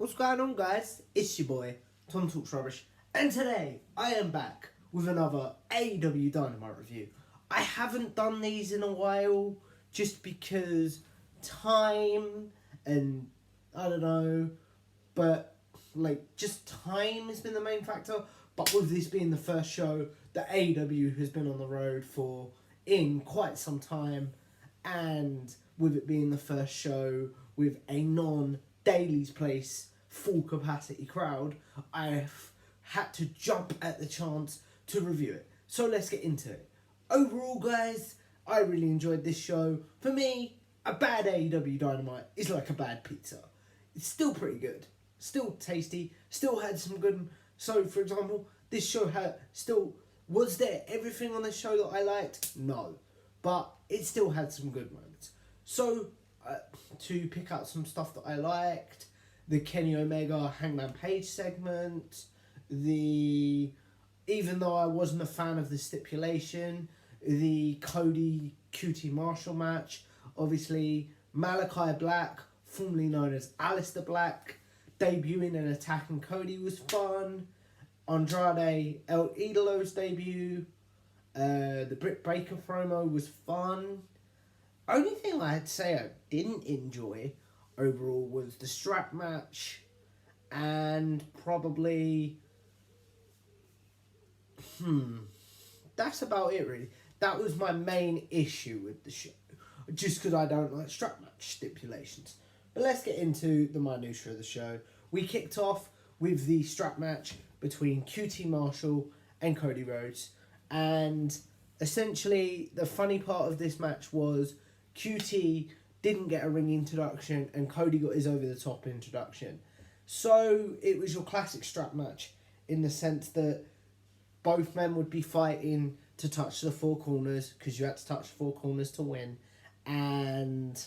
What's going on, guys? It's your boy, Tom Talks Rubbish, and today I am back with another AEW Dynamite review. I haven't done these in a while just because time and I don't know, but just time has been the main factor. But with this being the first show that AEW has been on the road for in quite some time, and with it being the first show with a non-Daily's Place full capacity crowd, I've had to jump at the chance to review it. So let's get into it. Overall, guys, I really enjoyed this show. For me, a bad AEW Dynamite is like a bad pizza. It's still pretty good, still tasty, still had some good. So, for example, this show was there everything on the show that I liked? No, but it still had some good moments. So, to pick out some stuff that I liked, the Kenny Omega Hangman Page segment, even though I wasn't a fan of the stipulation, the Cody QT Marshall match, obviously Malachi Black, formerly known as Aleister Black, debuting and attacking Cody was fun. Andrade El Idolo's debut, the Britt Baker promo was fun. Only thing I'd say I didn't enjoy overall was the strap match, and probably that's about it really. That was my main issue with the show, just because I don't like strap match stipulations. But let's get into the minutiae of the show. We kicked off with the strap match between QT Marshall and Cody Rhodes, and essentially the funny part of this match was QT didn't get a ring introduction and Cody got his over the top introduction. So it was your classic strap match in the sense that both men would be fighting to touch the four corners, because you had to touch the four corners to win, and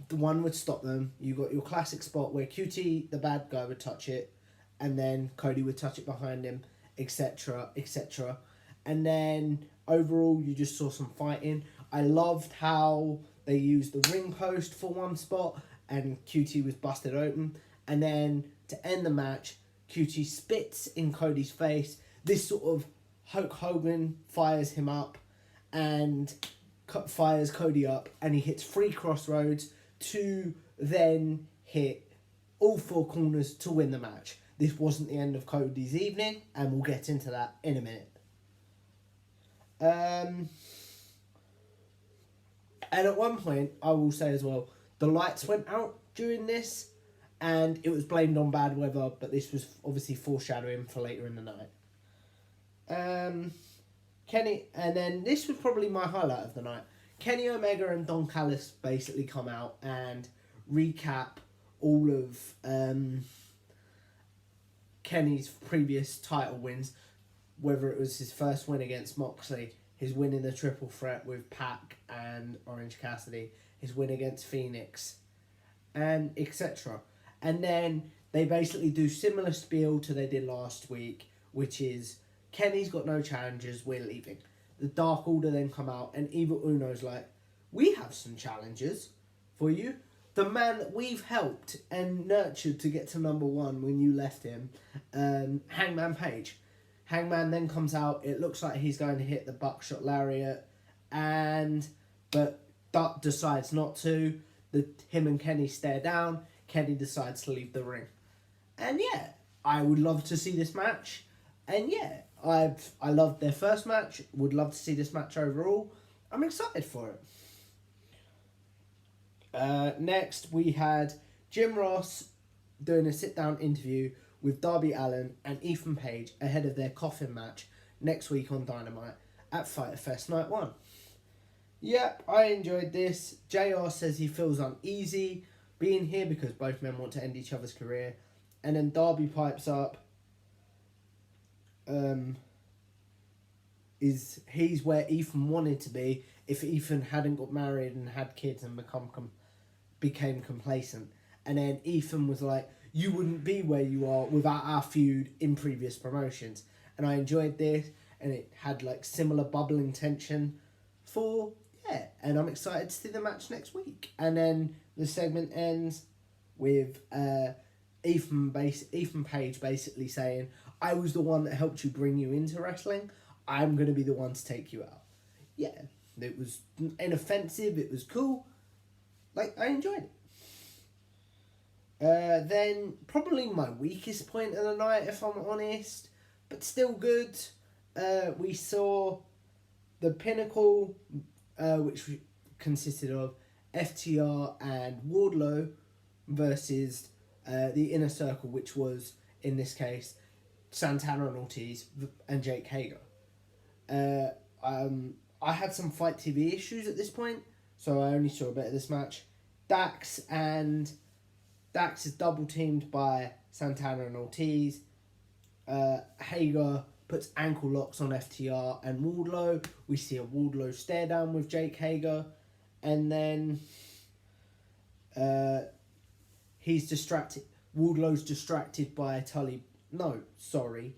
the one would stop them. You got your classic spot where QT, the bad guy, would touch it, and then Cody would touch it behind him, etc., etc. And then overall, you just saw some fighting. I loved how they used the ring post for one spot, and QT was busted open. And then to end the match, QT spits in Cody's face. This sort of Hulk Hogan fires him up and fires Cody up, and he hits 3 crossroads to then hit all 4 corners to win the match. This wasn't the end of Cody's evening, and we'll get into that in a minute. And at one point, I will say as well, the lights went out during this, and it was blamed on bad weather, but this was obviously foreshadowing for later in the night. Kenny, and then this was probably my highlight of the night. Kenny Omega and Don Callis basically come out and recap all of Kenny's previous title wins, whether it was his first win against Moxley, his win in the triple threat with Pac and Orange Cassidy, his win against Phoenix, and etc. And then they basically do similar spiel to they did last week, which is Kenny's got no challengers, we're leaving. The Dark Order then come out, and Evil Uno's like, we have some challenges for you. The man that we've helped and nurtured to get to number 1 when you left him, Hangman Page. Hangman then comes out, it looks like he's going to hit the buckshot lariat, but Duck decides not to. Him and Kenny stare down, Kenny decides to leave the ring. And yeah, I would love to see this match, and yeah, I loved their first match, would love to see this match overall. I'm excited for it. Next, we had Jim Ross doing a sit-down interview with Darby Allin and Ethan Page ahead of their coffin match next week on Dynamite at Fyter Fest Night 1. Yep, I enjoyed this. JR says he feels uneasy being here because both men want to end each other's career. And then Darby pipes up. He's where Ethan wanted to be if Ethan hadn't got married and had kids and became complacent. And then Ethan was like, you wouldn't be where you are without our feud in previous promotions. And I enjoyed this, and it had similar bubbling tension and I'm excited to see the match next week. And then the segment ends with Ethan Page basically saying, I was the one that helped you bring you into wrestling. I'm going to be the one to take you out. Yeah, it was inoffensive. It was cool. Like, I enjoyed it. Then, probably my weakest point of the night, if I'm honest, but still good. We saw the Pinnacle, which consisted of FTR and Wardlow versus the Inner Circle, which was, in this case, Santana and Ortiz and Jake Hager. I had some Fight TV issues at this point, so I only saw a bit of this match. Dax is double teamed by Santana and Ortiz. Hager puts ankle locks on FTR and Wardlow. We see a Wardlow stare down with Jake Hager. And then he's distracted. Wardlow's distracted by Tully. No, sorry.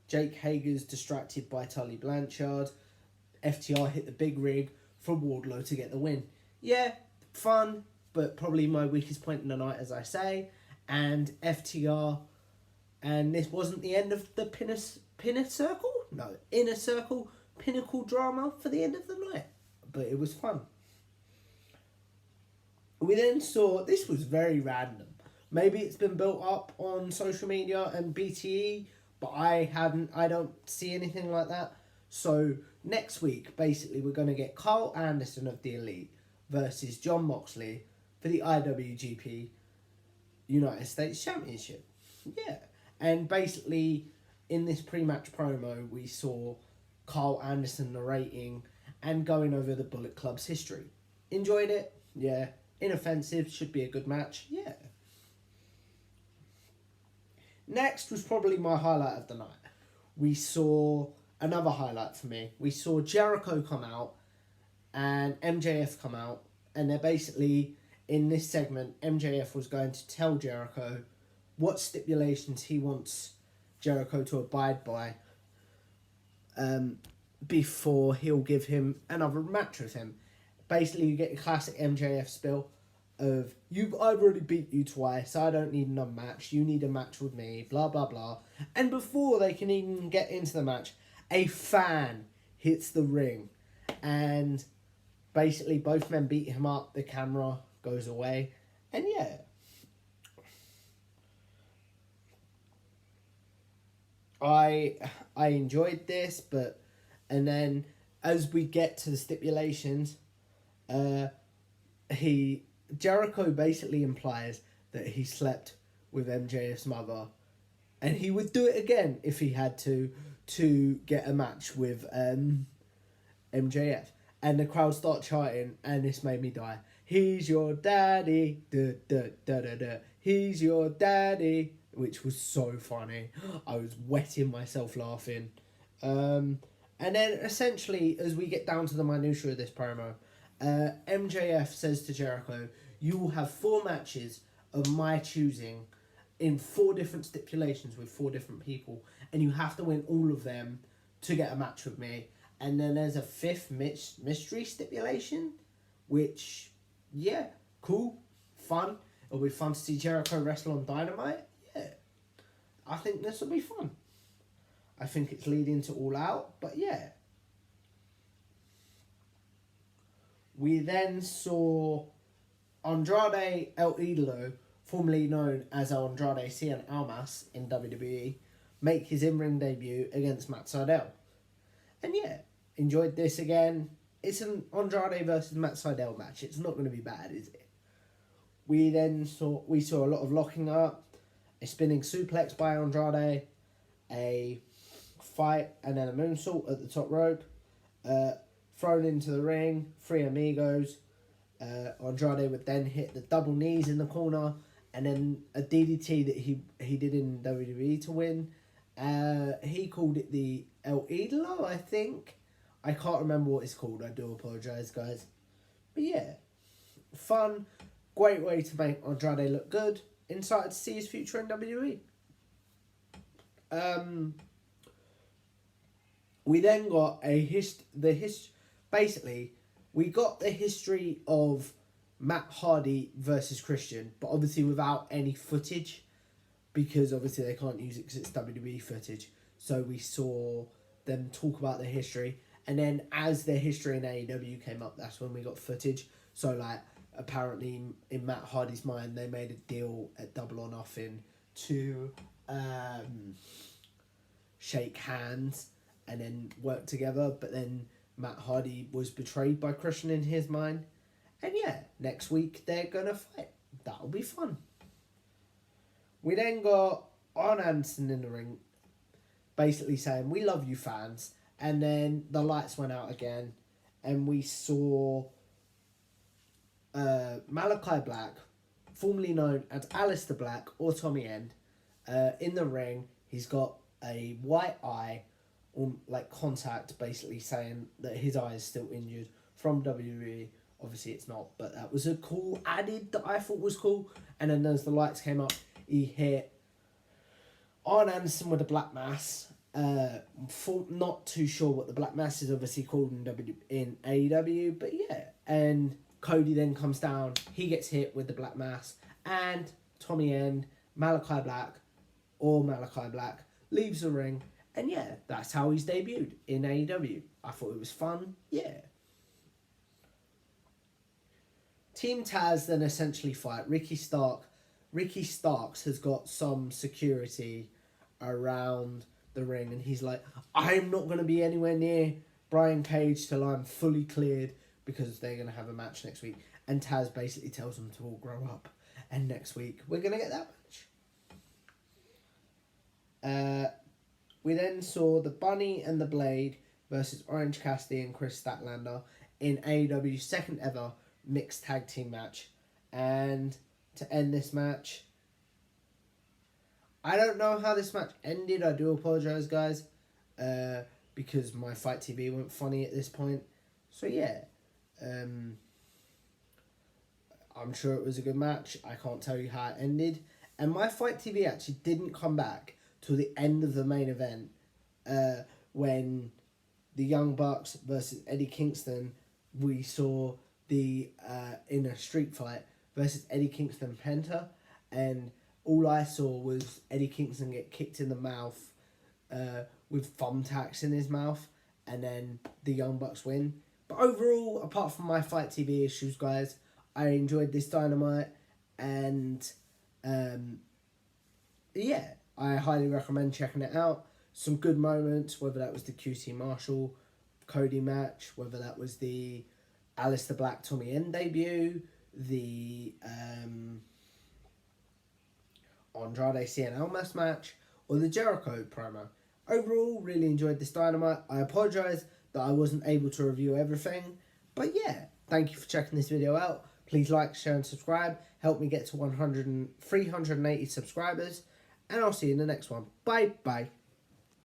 Jake Hager's distracted by Tully Blanchard. FTR hit the big rig for Wardlow to get the win. Yeah, fun, but probably my weakest point in the night, as I say. And FTR, and this wasn't the end of the Inner Circle Pinnacle drama for the end of the night. But it was fun. We then saw, this was very random. Maybe it's been built up on social media and BTE, but I don't see anything like that. So next week, basically, we're going to get Carl Anderson of the Elite versus John Moxley for the IWGP United States Championship. Yeah. And basically, in this pre-match promo, we saw Carl Anderson narrating and going over the Bullet Club's history. Enjoyed it? Yeah. Inoffensive, should be a good match? Yeah. Next was probably my highlight of the night. We saw another highlight for me. We saw Jericho come out and MJF come out, and they're basically, in this segment, MJF was going to tell Jericho what stipulations he wants Jericho to abide by before he'll give him another match with him. Basically, you get the classic MJF spiel of, I've already beat you twice, I don't need another match, you need a match with me, blah, blah, blah. And before they can even get into the match, a fan hits the ring. And basically, both men beat him up, the camera goes away. And yeah. I enjoyed this, and then as we get to the stipulations, Jericho basically implies that he slept with MJF's mother, and he would do it again if he had to get a match with MJF. And the crowd start chanting, and this made me die. He's your daddy, da da da da da. He's your daddy, which was so funny. I was wetting myself laughing. And then essentially, as we get down to the minutiae of this promo, MJF says to Jericho, you will have 4 matches of my choosing in 4 different stipulations with 4 different people, and you have to win all of them to get a match with me. And then there's a 5th mystery stipulation, which, yeah, cool, fun. It'll be fun to see Jericho wrestle on Dynamite. Yeah, I think this will be fun. I think it's leading to All Out, but yeah. We then saw Andrade El Idolo, formerly known as Andrade Cien Almas in WWE, make his in-ring debut against Matt Sydal. And yeah, enjoyed this again. It's an Andrade versus Matt Sydal match. It's not going to be bad, is it? We saw a lot of locking up, a spinning suplex by Andrade, a fight, and then a moonsault at the top rope. Thrown into the ring, 3 amigos. Andrade would then hit the double knees in the corner, and then a DDT that he did in WWE to win. He called it the El Idolo, I think. I can't remember what it's called. I do apologise, guys. But yeah, fun. Great way to make Andrade look good. Excited to see his future in WWE. We then got basically, we got the history of Matt Hardy versus Christian, but obviously without any footage, because obviously they can't use it because it's WWE footage. So we saw them talk about their history, and then as their history in AEW came up, that's when we got footage. So like apparently in Matt Hardy's mind, they made a deal at Double or Nothing to shake hands and then work together, but then Matt Hardy was betrayed by Christian in his mind. And yeah, next week they're gonna fight. That'll be fun. We then got Arn Anderson in the ring, basically saying, "We love you, fans." And then the lights went out again, and we saw Malachi Black, formerly known as Aleister Black or Tommy End, in the ring. He's got a white eye, or like contact, basically saying that his eye is still injured from WWE. Obviously it's not, but that was a cool added that I thought was cool. And then as the lights came up, he hit Arn Anderson with a black mass. Not too sure what the black mass is obviously called in AEW, but yeah. And Cody then comes down, he gets hit with the black mass, and Tommy End, Malachi Black leaves the ring, and yeah, that's how he's debuted in AEW. I thought it was fun, yeah. Team Taz then essentially fight Ricky Starks. Ricky Starks has got some security around the ring, and he's like, "I'm not going to be anywhere near Brian Cage till I'm fully cleared," because they're going to have a match next week. And Taz basically tells them to all grow up, and next week we're going to get that match. We then saw the Bunny and the Blade versus Orange Cassidy and Chris Statlander in AEW's second ever mixed tag team match. And to end this match, I don't know how this match ended. I do apologise, guys, because my Fight TV went funny at this point. So yeah, I'm sure it was a good match. I can't tell you how it ended. And my Fight TV actually didn't come back till the end of the main event, when the Young Bucks versus Eddie Kingston, we saw the in a street fight versus Eddie Kingston Penta, and all I saw was Eddie Kingston get kicked in the mouth with thumbtacks in his mouth, and then the Young Bucks win. But overall, apart from my Fight TV issues, guys, I enjoyed this Dynamite, and yeah, I highly recommend checking it out. Some good moments, whether that was the QT Marshall Cody match, whether that was the Aleister Black Tommy End debut, the Andrade Cien Almas match, or the Jericho promo. Overall, really enjoyed this Dynamite. I apologise that I wasn't able to review everything, but yeah, thank you for checking this video out. Please like, share and subscribe. Help me get to 380 subscribers, and I'll see you in the next one. Bye bye.